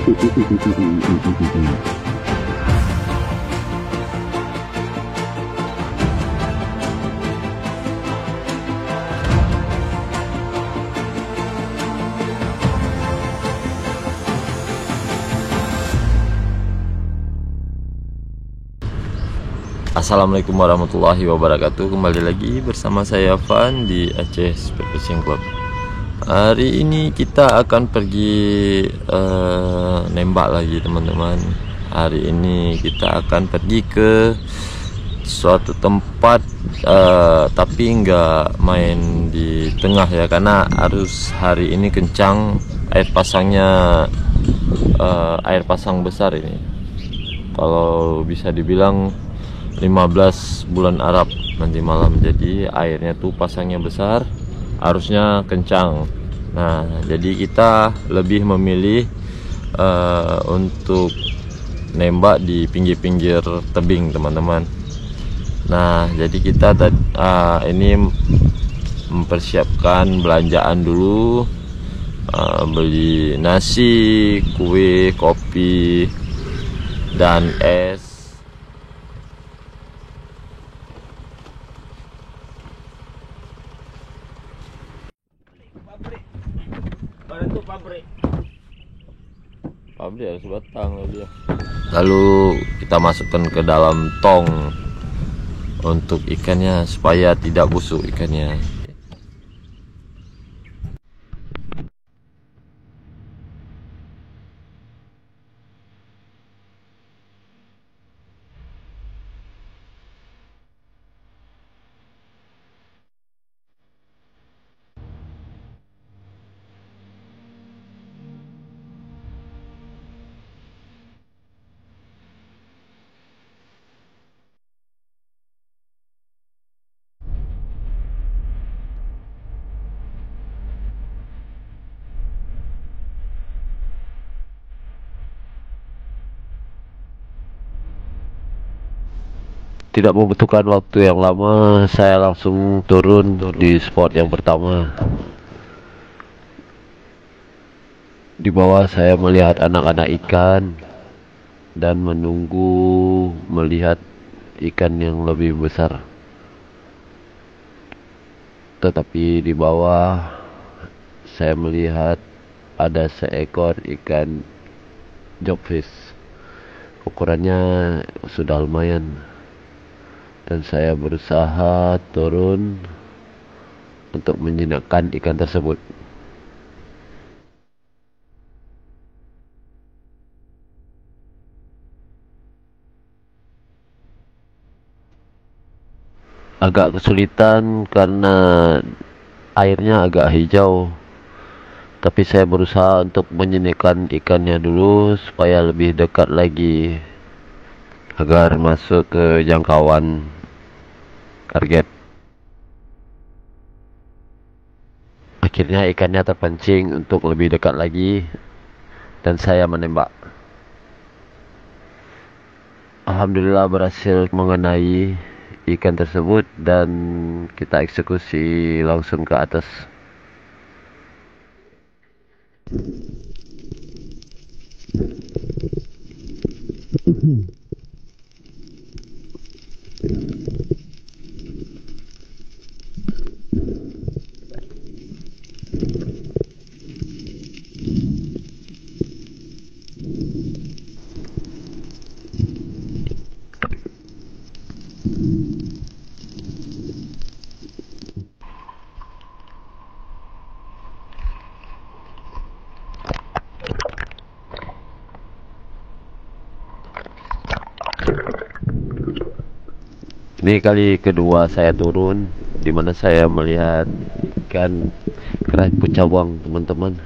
Assalamualaikum warahmatullahi wabarakatuh. Kembali lagi bersama saya Van di Aceh Speed Fishing Club. Hari ini kita akan pergi nembak lagi teman-teman. Hari ini kita akan pergi ke suatu tempat, tapi nggak main di tengah ya, karena arus hari ini kencang. Air pasangnya air pasang besar ini, kalau bisa dibilang 15 bulan Arab nanti malam. Jadi airnya tuh pasangnya besar, arusnya kencang. Nah, jadi kita lebih memilih untuk nembak di pinggir-pinggir tebing teman-teman. Nah, jadi kita ini mempersiapkan belanjaan dulu, beli nasi, kue, kopi, dan es. Pabrik harus batang dia. Lalu kita masukkan ke dalam tong untuk ikannya supaya tidak busuk ikannya. Tidak membutuhkan waktu yang lama, saya langsung turun di spot yang pertama. Di bawah saya melihat anak-anak ikan dan menunggu melihat ikan yang lebih besar. Tetapi di bawah saya melihat ada seekor ikan jobfish. Ukurannya sudah lumayan. Dan saya berusaha turun untuk menjinakkan ikan tersebut. Agak kesulitan karena airnya agak hijau, tapi saya berusaha untuk menjinakkan ikannya dulu supaya lebih dekat lagi agar masuk ke jangkauan target. Akhirnya ikannya terpancing untuk lebih dekat lagi dan saya menembak. Alhamdulillah berhasil mengenai ikan tersebut dan kita eksekusi langsung ke atas. Ini kali kedua saya turun, di mana saya melihat ikan kerapu pucawang teman-teman.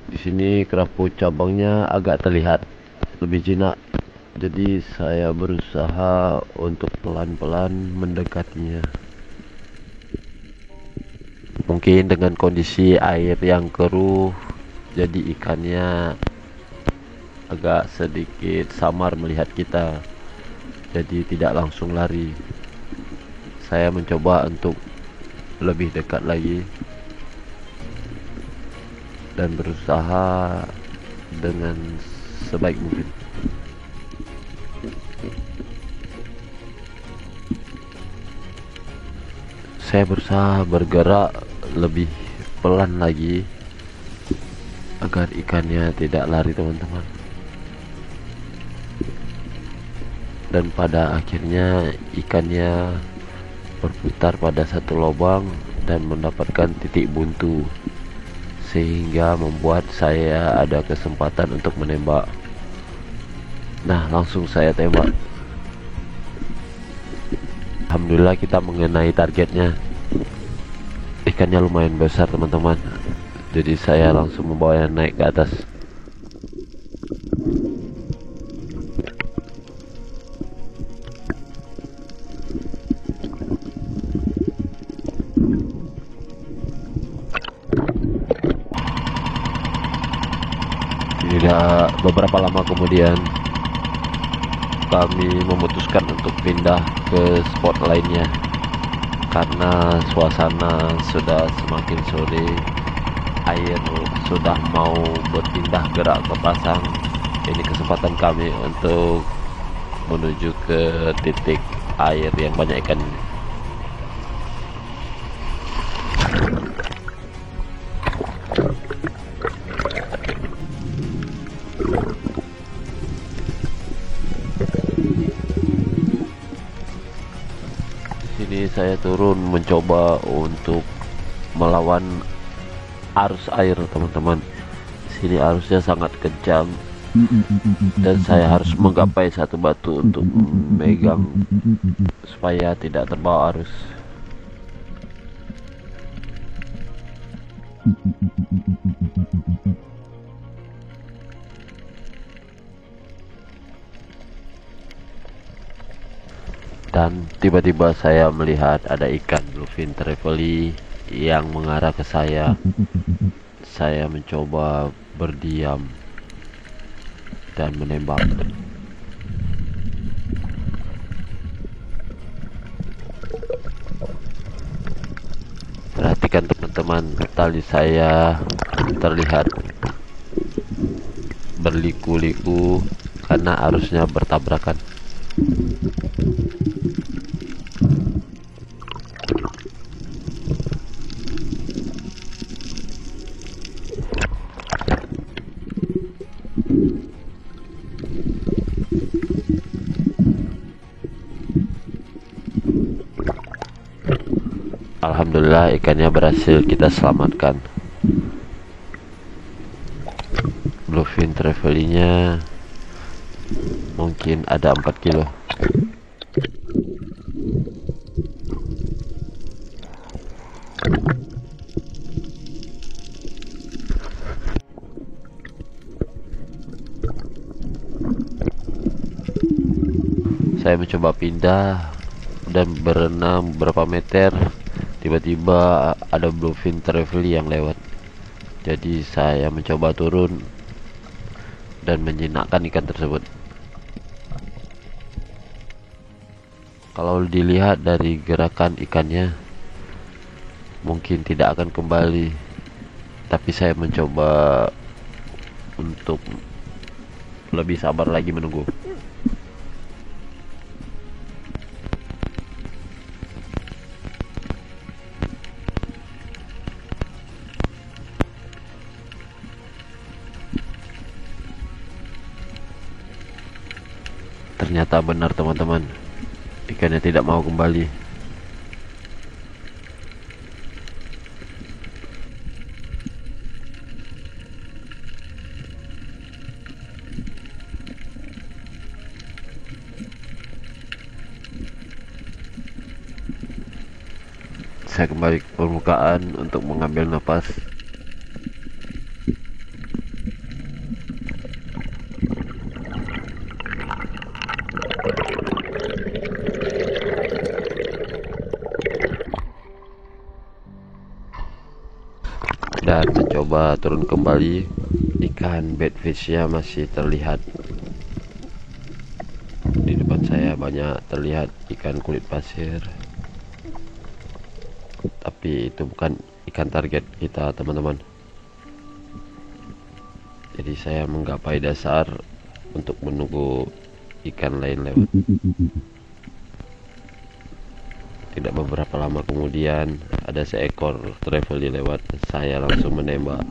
Di sini kerapu cabangnya agak terlihat lebih jinak, jadi saya berusaha untuk pelan-pelan mendekatinya. Mungkin dengan kondisi air yang keruh, jadi ikannya agak sedikit samar melihat kita. jadi tidak langsung lari. Saya mencoba untuk lebih dekat lagi dan berusaha dengan sebaik mungkin. Saya berusaha bergerak lebih pelan lagi agar ikannya tidak lari, teman-teman. Dan pada akhirnya ikannya berputar pada satu lubang dan mendapatkan titik buntu, sehingga membuat saya ada kesempatan untuk menembak. Nah, langsung saya tembak. Alhamdulillah kita mengenai targetnya. Ikannya lumayan besar, teman-teman. Jadi saya langsung membawanya naik ke atas. Tidak beberapa lama kemudian kami memutuskan untuk pindah ke spot lainnya karena suasana sudah semakin sore, air sudah mau berpindah gerak ke pasang. Ini kesempatan kami untuk menuju ke titik air yang banyak ikan ini. Sini saya turun mencoba untuk melawan arus air, teman-teman. Sini arusnya sangat kencang dan saya harus menggapai satu batu untuk memegang supaya tidak terbawa arus. Dan tiba-tiba saya melihat ada ikan bluefin trevally yang mengarah ke saya. Saya mencoba berdiam dan menembak. Perhatikan, teman-teman, tali saya terlihat berliku-liku karena arusnya bertabrakan. Alhamdulillah ikannya berhasil kita selamatkan. Bluefin trevally-nya mungkin ada 4 kilo. Saya mencoba pindah dan berenang beberapa meter. Tiba-tiba ada bluefin trevally yang lewat. Jadi saya mencoba turun dan menjinakkan ikan tersebut. Kalau dilihat dari gerakan ikannya, mungkin tidak akan kembali. Tapi saya mencoba untuk lebih sabar lagi menunggu. Ternyata benar, teman-teman, ikannya tidak mau kembali. Saya kembali ke permukaan untuk mengambil napas. Dan mencoba turun kembali. Ikan bedfish-nya masih terlihat di depan saya. banyak terlihat ikan kulit pasir, tapi itu bukan ikan target kita teman-teman. Jadi saya menggapai dasar untuk menunggu ikan lain lewat. Tidak beberapa lama kemudian ada seekor trevally lewat, saya langsung menembak.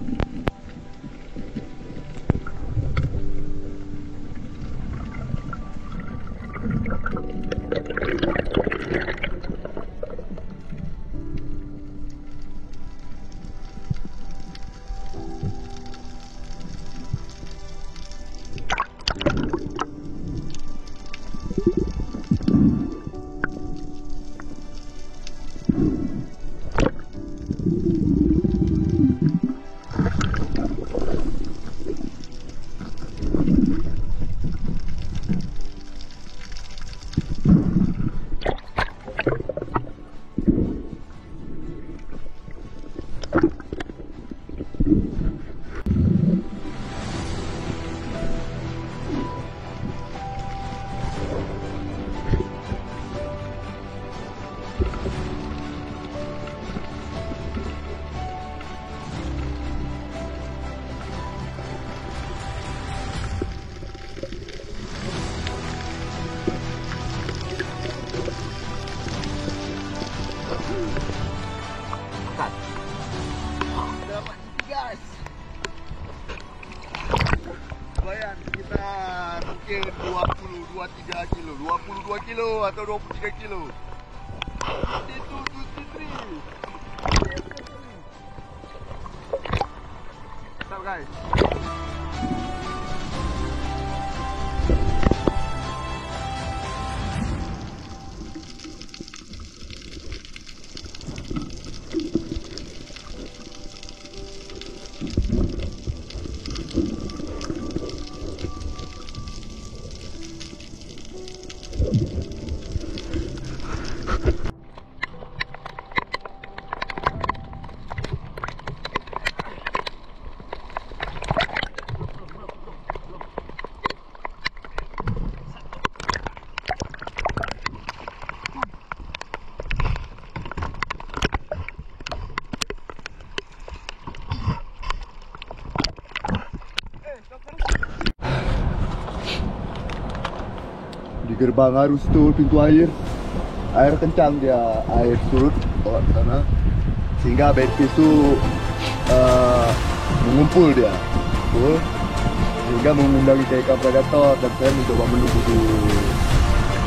Dapat guys. Bayar kita mungkin 22 kilo, 22 kilo atau 23 kilo. Itu 23. Stop guys. Di gerbang arus tu pintu air kencang dia, air surut lewat sana sehingga betis tu mengumpul dia, sehingga mengundang ikan-ikan predator, dan saya mencoba menunggu di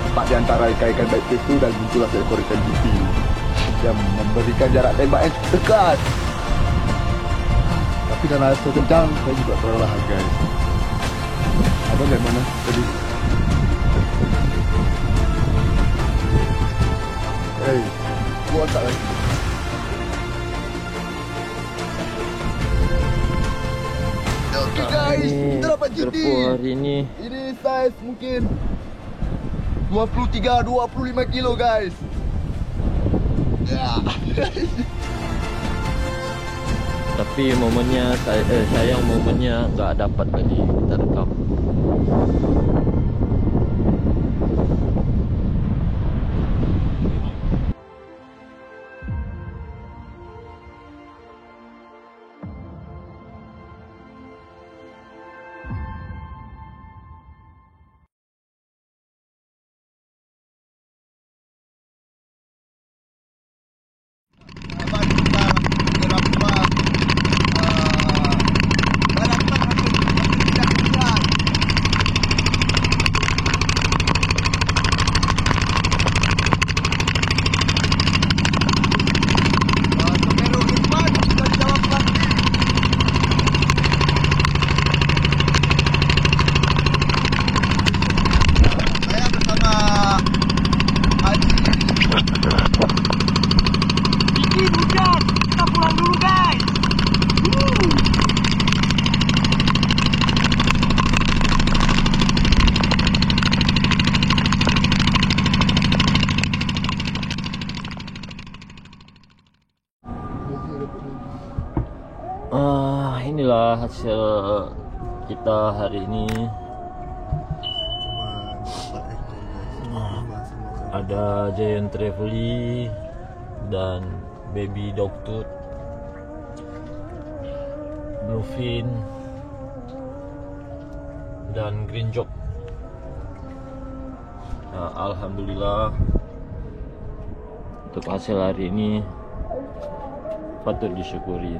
tempat di antara ikan-ikan betis tu dan muncullah seekor ikan GP yang memberikan jarak tembak yang dekat. Tapi karena air kencang saya juga terlalu guys. Abang dari mana tadi? Hei, gua tak lagi. Oke guys, kita dapat GT. Hari ini Ini size mungkin 23-25 kilo guys. Ya. tapi momennya sayang momennya nggak dapat tadi kita rekam. Inilah hasil kita hari ini. ada Giant Trevally dan Baby Dogtooth, Bluefin dan Green Jock. Nah, alhamdulillah untuk hasil hari ini patut disyukuri.